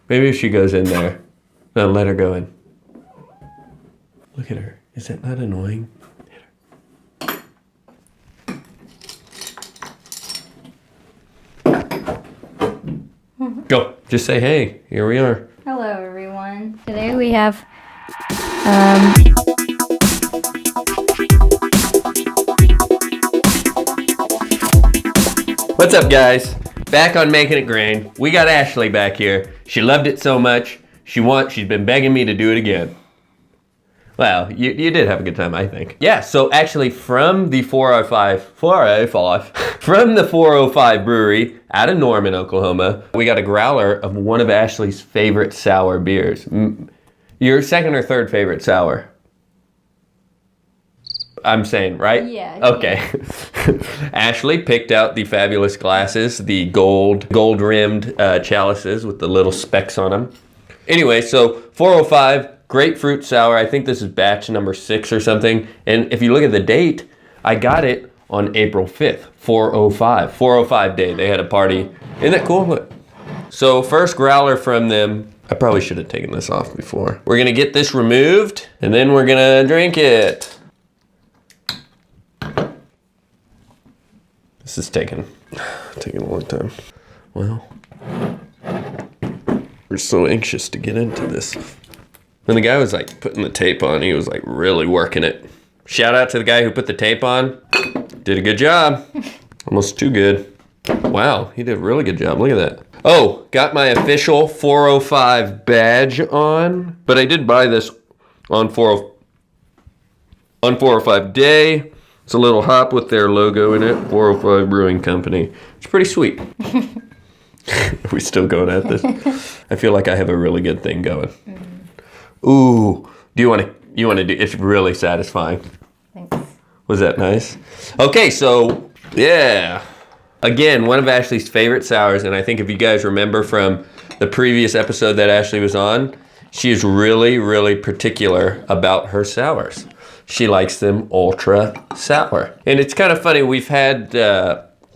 Maybe if she goes in there, then let her go in. Look at her. Is that not annoying? Go. Just say, hey, here we are. Hello, everyone. Today we have, What's up, guys? Back on Making It Grain. We got Ashley back here. She loved it so much, she's been begging me to do it again. Well, you did have a good time, I think. Yeah, so actually from the 405 brewery out of Norman, Oklahoma, we got a growler of one of Ashley's favorite sour beers. Your second or third favorite sour? I'm saying, right? Yeah. Okay. Ashley picked out the fabulous glasses, the gold-rimmed chalices with the little specks on them. Anyway, so 405 Grapefruit sour. I think this is batch number 6 or something. And if you look at the date, I got it on April 5th, 405. 405 day. They had a party. Isn't that cool? Look. So first growler from them. I probably should have taken this off before. We're going to get this removed, and then we're going to drink it. This is taking a long time. Well, we're so anxious to get into this. And the guy was like putting the tape on. He was like really working it. Shout out to the guy who put the tape on. Did a good job. Almost too good. Wow, he did a really good job. Look at that. Oh, got my official 405 badge on. But I did buy this on 405 day. It's a little hop with their logo in it. 405 Brewing Company. It's pretty sweet. Are we still going at this? I feel like I have a really good thing going. Ooh, you want to do, it's really satisfying. Thanks. Was that nice? Okay, so, yeah. Again, one of Ashley's favorite sours, and I think if you guys remember from the previous episode that Ashley was on, she is really, really particular about her sours. She likes them ultra sour. And it's kind of funny, we've had,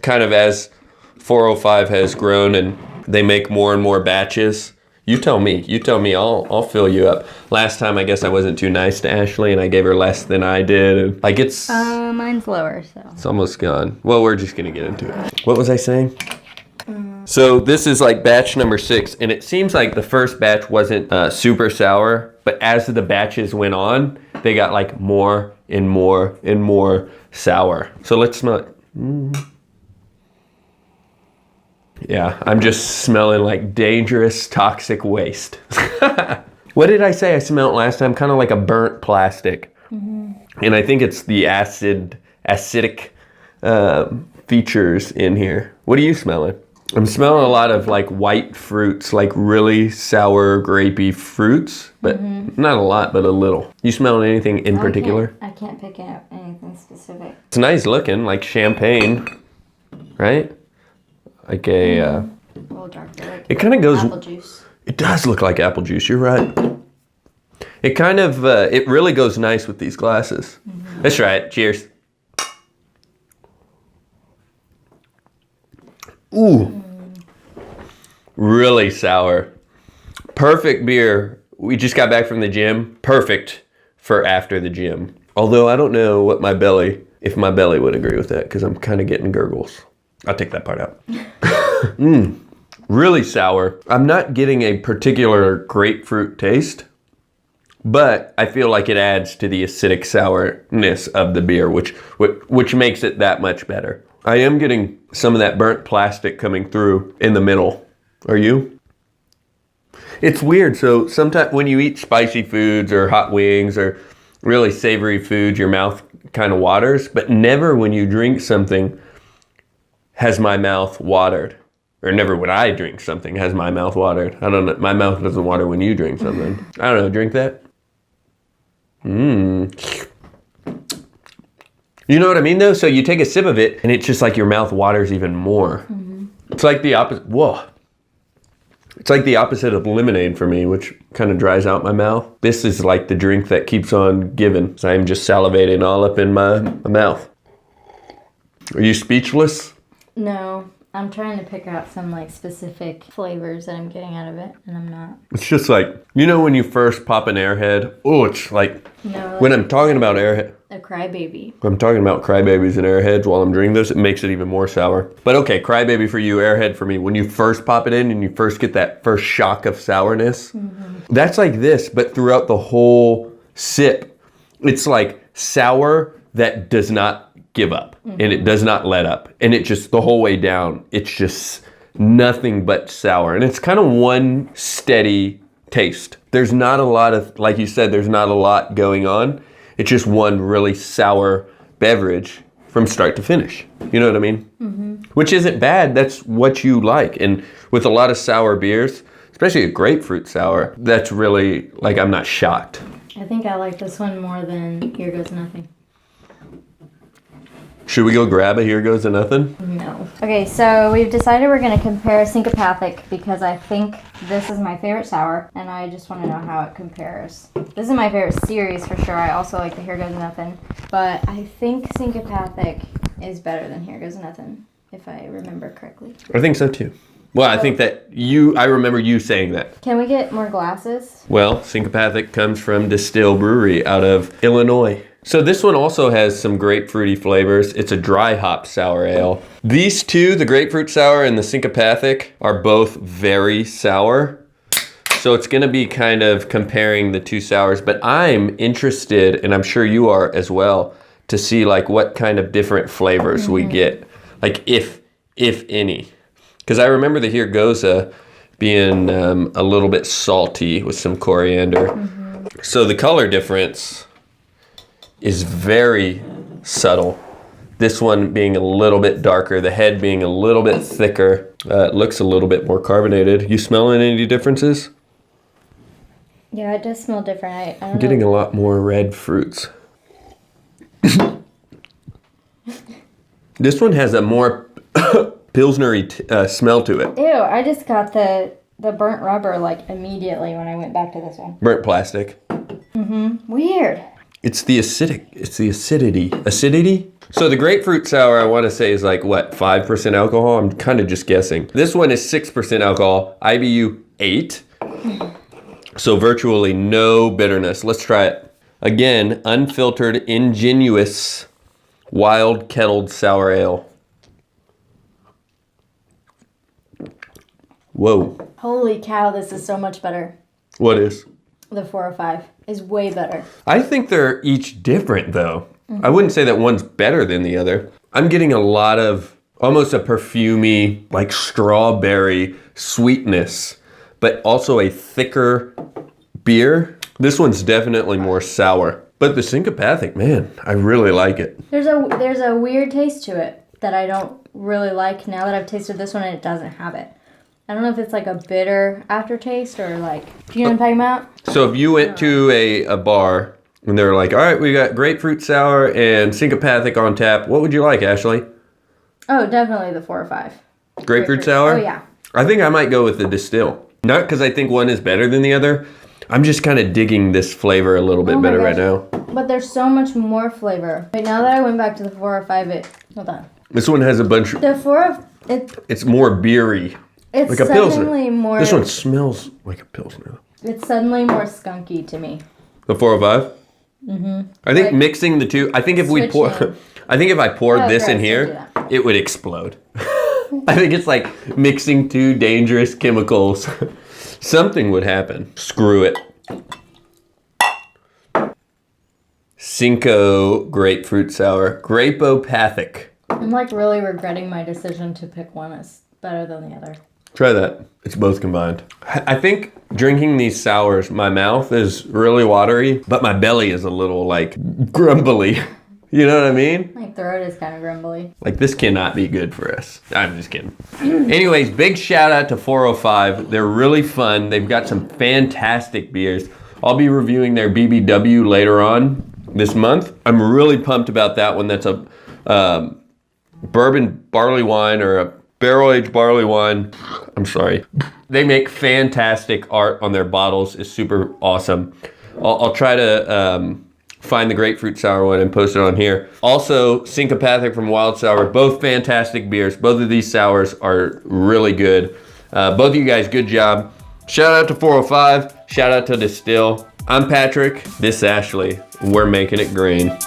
kind of as 405 has grown and they make more and more batches. You tell me, I'll fill you up. Last time, I guess I wasn't too nice to Ashley and I gave her less than I did. And like it's... mine's lower, so. It's almost gone. Well, we're just gonna get into it. What was I saying? So this is like batch number 6 and it seems like the first batch wasn't super sour, but as the batches went on, they got like more and more and more sour. So let's smell it. Yeah, I'm just smelling like dangerous, toxic waste. What did I say I smelled last time? Kind of like a burnt plastic. Mm-hmm. And I think it's the acidic features in here. What are you smelling? I'm smelling a lot of like white fruits, like really sour, grapey fruits, but not a lot, but a little. You smelling anything in particular? I can't pick out anything specific. It's nice looking, like champagne, right? Like a, a little darker, like it kind of goes, apple juice. It does look like apple juice, you're right. It kind of, it really goes nice with these glasses. Let's try it, cheers. Ooh, really sour. Perfect beer. We just got back from the gym. Perfect for after the gym. Although I don't know what if my belly would agree with that because I'm kind of getting gurgles. I'll take that part out. Really sour. I'm not getting a particular grapefruit taste, but I feel like it adds to the acidic sourness of the beer, which makes it that much better. I am getting some of that burnt plastic coming through in the middle. Are you? It's weird. So sometimes when you eat spicy foods or hot wings or really savory foods, your mouth kind of waters, but never when you drink something has my mouth watered. Or never when I drink something has my mouth watered. I don't know. My mouth doesn't water when you drink something. I don't know. Drink that. You know what I mean though? So you take a sip of it and it's just like your mouth waters even more. It's like the opposite. Whoa. It's like the opposite of lemonade for me, which kind of dries out my mouth. This is like the drink that keeps on giving. So I'm just salivating all up in my mouth. Are you speechless? No. I'm trying to pick out some like specific flavors that I'm getting out of it, and I'm not. It's just like, you know when you first pop an Airhead? Oh, it's like, No, when I'm talking about Airhead, a crybaby. I'm talking about Crybabies and Airheads while I'm drinking this, it makes it even more sour. But okay, Crybaby for you, Airhead for me. When you first pop it in and you first get that first shock of sourness, that's like this, but throughout the whole sip, it's like sour that does not give up and it does not let up. And it just, the whole way down, it's just nothing but sour. And it's kind of one steady taste. There's not a lot of, like you said, there's not a lot going on. It's just one really sour beverage from start to finish. You know what I mean? Which isn't bad. That's what you like. And with a lot of sour beers, especially a grapefruit sour, that's really, like, I'm not shocked. I think I like this one more than Here Goes Nothing. Should we go grab a Here Goes to Nothing? No. Okay, so we've decided we're going to compare Synchopathic because I think this is my favorite sour, and I just want to know how it compares. This is my favorite series for sure. I also like the Here Goes Nothing, but I think Synchopathic is better than Here Goes Nothing, if I remember correctly. I think so too. Well, I think that I remember you saying that. Can we get more glasses? Well, Synchopathic comes from Destihl Brewery out of Illinois. So this one also has some grapefruity flavors. It's a dry hop sour ale. These two, the grapefruit sour and the Synchopathic, are both very sour. So it's gonna be kind of comparing the two sours, but I'm interested, and I'm sure you are as well, to see like what kind of different flavors we get, like if any. Because I remember the Here Goes being a little bit salty with some coriander. So the color difference is very subtle. This one being a little bit darker, the head being a little bit thicker. It looks a little bit more carbonated. You smelling any differences? Yeah, it does smell different. I don't I'm getting know. a lot more red fruits. This one has a more Pilsner-y smell to it. Ew, I just got the burnt rubber like immediately when I went back to this one. Burnt plastic. Weird. It's the acidity. Acidity? So the grapefruit sour, I want to say, is like, what, 5% alcohol? I'm kind of just guessing. This one is 6% alcohol, IBU 8. So virtually no bitterness. Let's try it. Again, unfiltered, ingenuous, wild kettled sour ale. Whoa. Holy cow, this is so much better. What is? The 405 is way better. I think they're each different, though. I wouldn't say that one's better than the other. I'm getting a lot of almost a perfumey, like strawberry sweetness, but also a thicker beer. This one's definitely more sour. But the Synchopathic, man, I really like it. There's a weird taste to it that I don't really like now that I've tasted this one and it doesn't have it. I don't know if it's like a bitter aftertaste or like, do you know what I'm talking about? So if you went to a bar and they were like, all right, we got grapefruit sour and Synchopathic on tap, what would you like, Ashley? Oh, definitely the 405. Grapefruit sour? Oh, yeah. I think I might go with the Destihl. Not because I think one is better than the other. I'm just kind of digging this flavor a little bit Oh my better right gosh. now. But there's so much more flavor. But now that I went back to the 405, hold on. This one has a bunch. The 405, It's more beery. it's Like a Pilsner. suddenly more. This one smells like a Pilsner. It's suddenly more skunky to me. The 405? I think Like, mixing the two, I think if we pour, switching. I think if I poured Oh, this gross, in don't here, do that. it would explode. I think it's like mixing two dangerous chemicals. Something would happen. Screw it. Cinco grapefruit sour. Grapopathic. I'm like really regretting my decision to pick one as better than the other. Try that. It's both combined. I think drinking these sours, my mouth is really watery, but my belly is a little like grumbly. You know what I mean? My throat is kind of grumbly. Like, this cannot be good for us. I'm just kidding. Anyways, big shout out to 405. They're really fun. They've got some fantastic beers. I'll be reviewing their BBW later on this month. I'm really pumped about that one. That's a bourbon barley wine or a barrel-aged barley wine. I'm sorry. They make fantastic art on their bottles. It's super awesome. I'll try to find the grapefruit sour one and post it on here. Also, Synchopathic from Wild Sour, both fantastic beers. Both of these sours are really good. Both of you guys, good job. Shout out to 405, shout out to Destihl. I'm Patrick, this is Ashley, and we're making it green.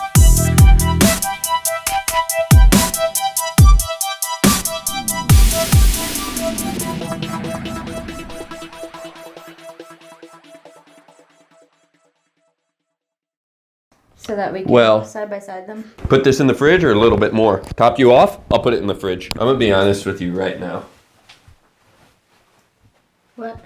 So that we can side by side them. Put this in the fridge or a little bit more? Top you off? I'll put it in the fridge. I'm gonna be honest with you right now. What?